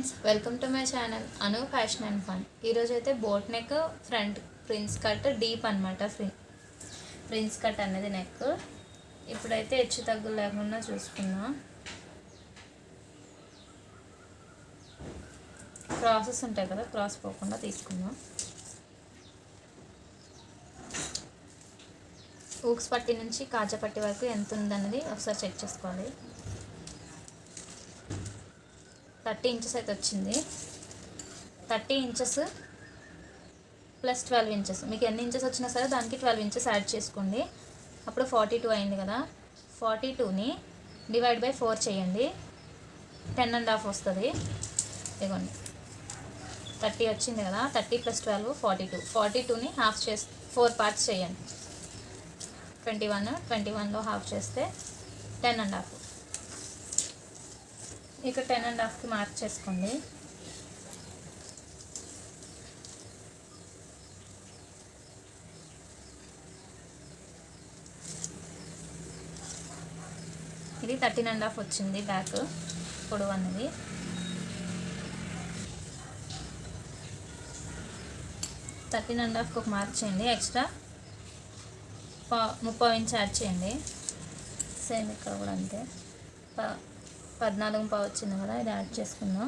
Friends, welcome to my channel Anu fashion and fun. ఈరోజు అయితే boat neck front prince cut deep అనమాట. Prince cut అనేది neck. ఇప్పుడైతే హెచ్చు తగ్గులు లేకుండా చూసుకుందాం. క్రాసెస్ ఉంటాయి కదా, క్రాస్ పోకుండా తీసుకుందాం. ఊక్స్ పట్టి నుంచి కాజా పట్టి వరకు ఎంత ఉందన్నది ఒకసారి చెక్ చేసుకోవాలి. 30 ఇంచెస్ అయితే వచ్చింది. 30 ఇంచెస్ ప్లస్ 12 ఇంచెస్, మీకు ఎన్ని ఇంచెస్ వచ్చినా సరే దానికి 12 ఇంచెస్ యాడ్ చేసుకోండి. అప్పుడు 42 అయింది కదా. 42ని డివైడ్ బై 4 చేయండి, 10.5 వస్తుంది. ఇదిగోండి, 30 వచ్చింది కదా. 30 ప్లస్ 12 42. 42ని హాఫ్ చేసి 4 పార్ట్స్ చేయండి. 21లో హాఫ్ చేస్తే 10.5. ఇక్కడ 10.5కి మార్క్ చేసుకోండి. ఇది 13.5 వచ్చింది బ్యాక్ పొడవు అన్నది. థర్టీన్ అండ్ హాఫ్కి ఒక మార్క్ చేయండి. ఎక్స్ట్రా 30 ఇంచ్ యాడ్ చేయండి. సేమ్ ఇక్కడ కూడా అంతే. 14.5 వచ్చింది కదా, ఇది యాడ్ చేసుకుందాం.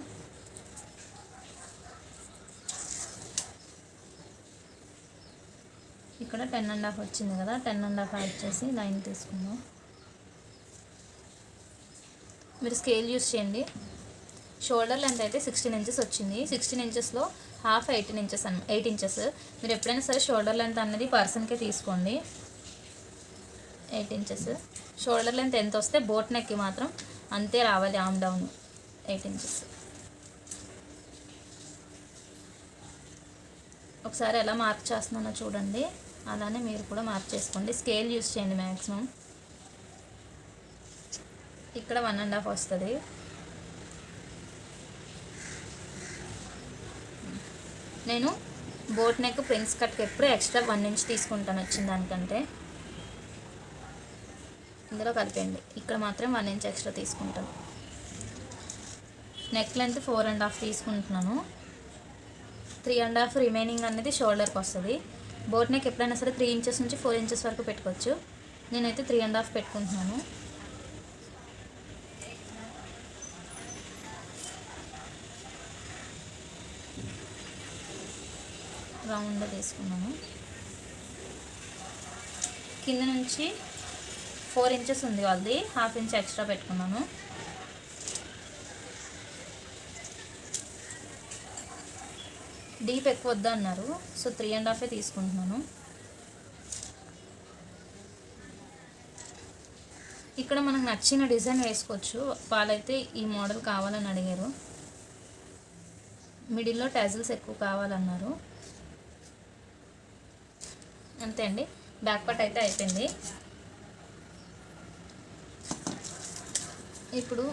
ఇక్కడ 10.5 వచ్చింది కదా, 10.5 యాడ్ చేసి 9 తీసుకుందాం. మీరు స్కేల్ యూస్ చేయండి. షోల్డర్ లెంత్ అయితే 16 ఇంచెస్ వచ్చింది. 16 ఇంచెస్లో హాఫ్ 8 ఇంచెస్. మీరు ఎప్పుడైనా సరే షోల్డర్ లెంత్ అనేది పర్సన్కే తీసుకోండి. 8 ఇంచెస్ షోల్డర్ లెంత్ ఎంత వస్తే బోట్ నెక్కి మాత్రం అంతే రావాలి. ఆమ్ డౌన్ 8 ఇంచెస్. ఒకసారి ఎలా మార్క్ చేస్తున్నానో చూడండి, అలానే మీరు కూడా మార్క్ చేసుకోండి. స్కేల్ యూస్ చేయండి మ్యాక్సిమం. ఇక్కడ 1.5 వస్తుంది. నేను బోట్ నెక్ ప్రిన్స్ కట్కి ఎప్పుడు ఎక్స్ట్రా 1 ఇంచ్ తీసుకుంటాను వచ్చిన దానికంటే. ఇందులో కలిపండి. ఇక్కడ మాత్రం 1 ఇంచ్ ఎక్స్ట్రా తీసుకుంటాను. నెక్ లెంత్ 4.5 తీసుకుంటున్నాను. 3.5 రిమైనింగ్ అనేది షోల్డర్కి వస్తుంది. బోట్ నెక్ ఎప్పుడైనా సరే 3 ఇంచెస్ నుంచి 4 ఇంచెస్ వరకు పెట్టుకోవచ్చు. నేనైతే 3.5 పెట్టుకుంటున్నాను. రౌండ్గా తీసుకున్నాను. కింద నుంచి 4 ఇంచెస్ ఉంది వాళ్ళది, హాఫ్ ఇంచ్ ఎక్స్ట్రా పెట్టుకున్నాను. డీప్ ఎక్కువ వద్దు అన్నారు, సో 3.5 తీసుకుంటున్నాను. ఇక్కడ మనకు నచ్చిన డిజైన్ వేసుకోవచ్చు. వాళ్ళైతే ఈ మోడల్ కావాలని అడిగారు. మిడిల్లో టాజిల్స్ ఎక్కువ కావాలన్నారు. అంతే అండి, బ్యాక్ పార్ట్ అయితే అయిపోయింది. ఇప్పుడు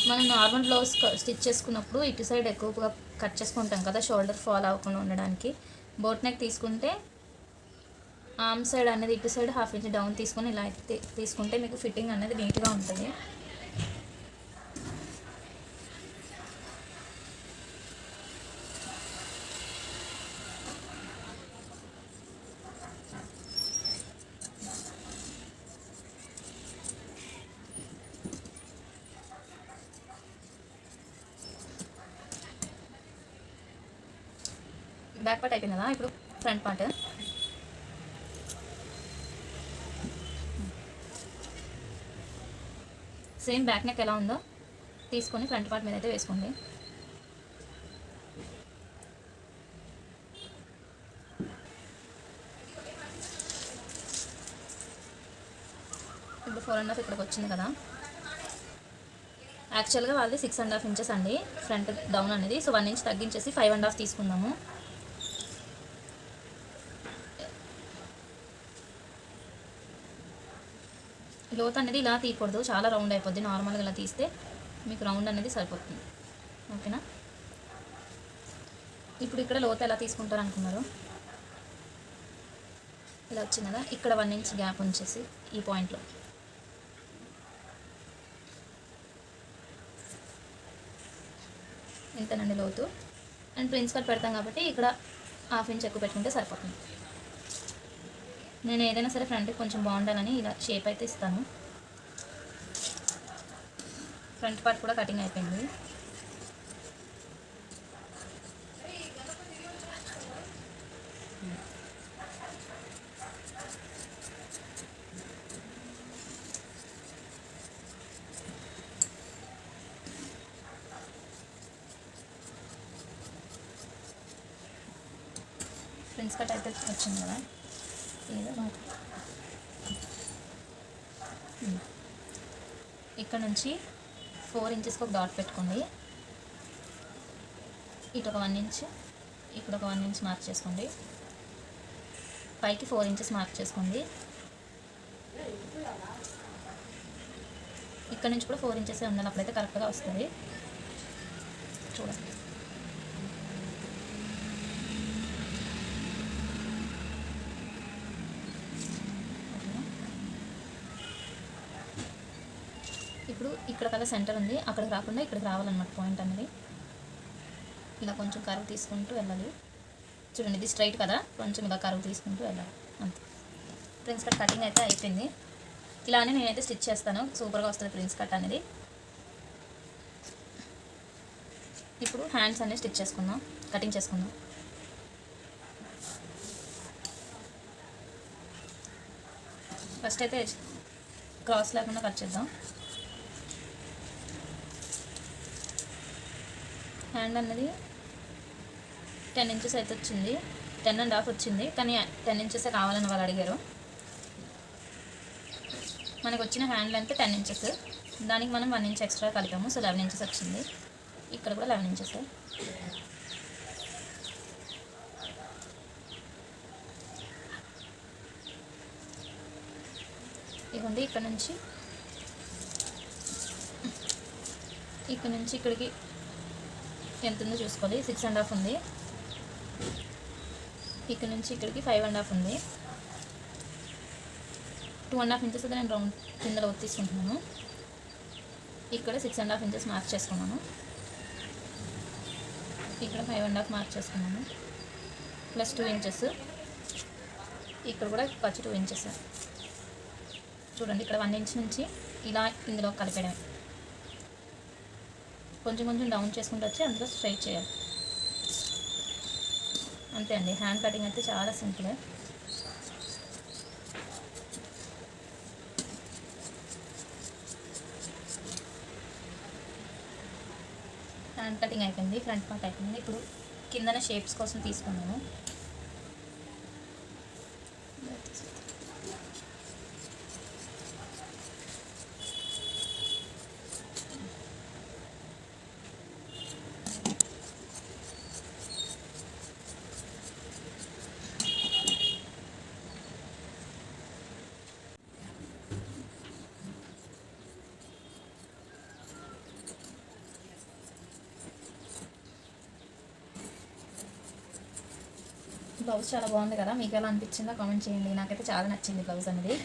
మనం నార్మల్ బ్లౌజ్ స్టిచ్ చేసుకున్నప్పుడు ఇటు సైడ్ ఎక్కువగా కట్ చేసుకుంటాం కదా, షోల్డర్ ఫాల్ అవ్వకుండా ఉండడానికి. బోట్ నెక్ తీసుకుంటే ఆర్మ్ సైడ్ అనేది ఇటు సైడ్ హాఫ్ ఇంచ్ డౌన్ తీసుకొని ఇలా తీసుకుంటే మీకు ఫిట్టింగ్ అనేది నీట్గా ఉంటుంది. బ్యాక్ పార్ట్ అయిపోయింది కదా. ఇప్పుడు front part. Same back neck ఎలా ఉందో తీసుకొని ఫ్రంట్ పార్ట్ మీద అయితే వేసుకోండి. ఇప్పుడు 4.5 ఇక్కడికి వచ్చింది కదా. యాక్చువల్గా వాళ్ళది 6.5 ఇంచెస్ అండి ఫ్రంట్ డౌన్ అనేది. సో 1 ఇంచ్ తగ్గించేసి 5.5 తీసుకుందాము. లోత్ అనేది ఇలా తీయకూడదు, చాలా రౌండ్ అయిపోద్ది. నార్మల్గా ఇలా తీస్తే మీకు రౌండ్ అనేది సరిపోతుంది. ఓకేనా. ఇప్పుడు ఇక్కడ లోత్ ఎలా తీసుకుంటారు అనుకున్నారు, ఇలా వచ్చింది కదా. ఇక్కడ 1 ఇంచ్ గ్యాప్ ఉంచేసి ఈ పాయింట్లో ఇంతనండి లోతు. అండ్ ప్రిన్స్ కట్ పెడతాం కాబట్టి ఇక్కడ 1/2 ఇంచ్ ఎక్కువ పెట్టుకుంటే సరిపోతుంది. నేను ఏదైనా సరే ఫ్రంట్కి కొంచెం బాగుండాలని ఇలా షేప్ అయితే ఇస్తాను. ఫ్రంట్ పార్ట్ కూడా కటింగ్ అయిపోయింది. ప్రిన్స్ కట్ అయితే వచ్చింది కదా, ఏదో ఇక్కడ నుంచి 4 ఇంచెస్కి ఒక డాట్ పెట్టుకోండి. ఇటు ఒక 1 ఇంచ్, ఇక్కడ ఒక 1 ఇంచ్ మార్క్ చేసుకోండి. పైకి 4 ఇంచెస్ మార్క్ చేసుకోండి. ఇక్కడ నుంచి కూడా 4 ఇంచెస్ ఉండాలి, అప్పుడైతే కరెక్ట్గా వస్తుంది. చూడండి. ఇప్పుడు ఇక్కడ కదా సెంటర్ ఉంది, అక్కడికి రాకుండా ఇక్కడికి రావాలన్నమాట పాయింట్ అనేది. ఇలా కొంచెం కరువు తీసుకుంటూ వెళ్ళాలి. చూడండి, ఇది స్ట్రైట్ కదా, కొంచెం ఇలా కరువు తీసుకుంటూ వెళ్ళాలి, అంతే. ప్రిన్స్ కట్ కటింగ్ అయితే అయిపోయింది. ఇలానే నేనైతే స్టిచ్ చేస్తాను, సూపర్గా వస్తుంది ప్రిన్స్ కట్ అనేది. ఇప్పుడు హ్యాండ్స్ అనేది స్టిచ్ చేసుకుందాం, కటింగ్ చేసుకుందాం. ఫస్ట్ అయితే క్రాస్ లేకుండా కట్ చేద్దాం. హ్యాండ్ అన్నది 10 ఇంచెస్ అయితే వచ్చింది, 10.5 వచ్చింది, కానీ 10 ఇంచెసే కావాలని వాళ్ళు అడిగారు. మనకు వచ్చిన హ్యాండ్ లెంత్ 10 ఇంచెస్, దానికి మనం 1 ఇంచ్ ఎక్స్ట్రా కలిపాము, సో 11 ఇంచెస్ వచ్చింది. ఇక్కడ కూడా 11 ఇంచెస్. ఇదిగోండి, ఇక్కడ నుంచి ఇక్కడికి ఎంత ఉందో చూసుకోవాలి. 6.5 ఉంది. ఇక్కడ నుంచి ఇక్కడికి 5.5 ఉంది. 2.5 ఇంచెస్ అయితే నేను రౌండ్ కింద లోతు తీసుకుంటున్నాను. ఇక్కడ 6.5 ఇంచెస్ మార్క్ చేసుకున్నాను. ఇక్కడ 5.5 మార్క్ చేసుకున్నాను, ప్లస్ 2 ఇంచెస్. ఇక్కడ కూడా ఖర్చు 2 ఇంచెస్. చూడండి, ఇక్కడ 1 ఇంచ్ నుంచి ఇలా ఇందులో కలిపేయడమే. కొంచెం కొంచెం డౌన్ చేసుకుంటూ వచ్చి అందులో స్ట్రైట్ చేయాలి, అంతే అండి. హ్యాండ్ కటింగ్ అయితే చాలా సింపుల్. హ్యాండ్ కటింగ్ అయిపోయింది, ఫ్రంట్ పార్ట్ అయిపోయింది. ఇప్పుడు కిందన షేప్స్ కోసం తీసుకున్నాను. బ్లౌజ్ చాలా బాగుంది కదా, మీకు ఎలా అనిపించిందో కామెంట్ చేయండి. నాకైతే చాలా నచ్చింది బ్లౌజ్ అనేది.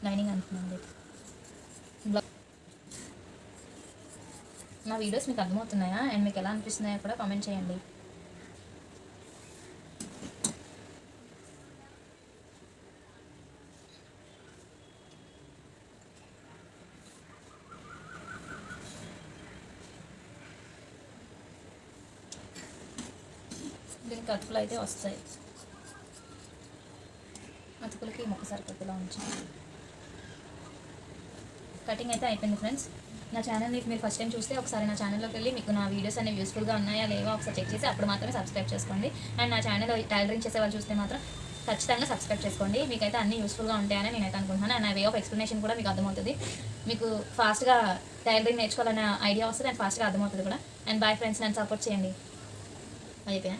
లైనింగ్ అంటున్నాను. నా వీడియోస్ మీకు అర్థమవుతున్నాయా అండ్ మీకు ఎలా అనిపిస్తున్నాయో కూడా కామెంట్ చేయండి. దీనికి అతుకులు అయితే వస్తాయి, అతుకులకి ఒక్కసారి కొద్దిలా ఉంచాలి. కటింగ్ అయితే అయిపోయింది ఫ్రెండ్స్. నా ఛానల్ని మీరు ఫస్ట్ టైం చూస్తే ఒకసారి నా ఛానల్లోకి వెళ్ళి మీకు నా వీడియోస్ అనేవి యూస్ఫుల్గా ఉన్నాయా లేవో ఒకసారి చెక్ చేసి అప్పుడు మాత్రమే సబ్స్క్రైబ్ చేసుకోండి. అండ్ నా ఛానల్ టైలరింగ్ చేసే వాళ్ళు చూస్తే మాత్రం ఖచ్చితంగా సబ్స్క్రైబ్ చేసుకోండి. మీకైతే అన్ని యూస్ఫుల్గా ఉంటాయని నేనైతే అనుకుంటున్నాను. అండ్ నా వే ఆఫ్ ఎక్స్ప్లెనేషన్ కూడా మీకు అర్థమవుతుంది. మీకు ఫాస్ట్గా టైలరింగ్ నేర్చుకోవాలనే ఐడియా వస్తుంది అండ్ ఫాస్ట్గా అర్థమవుతుంది కూడా. అండ్ బాయ్ ఫ్రెండ్స్, నన్ను సపోర్ట్ చేయండి. అయిపోయా.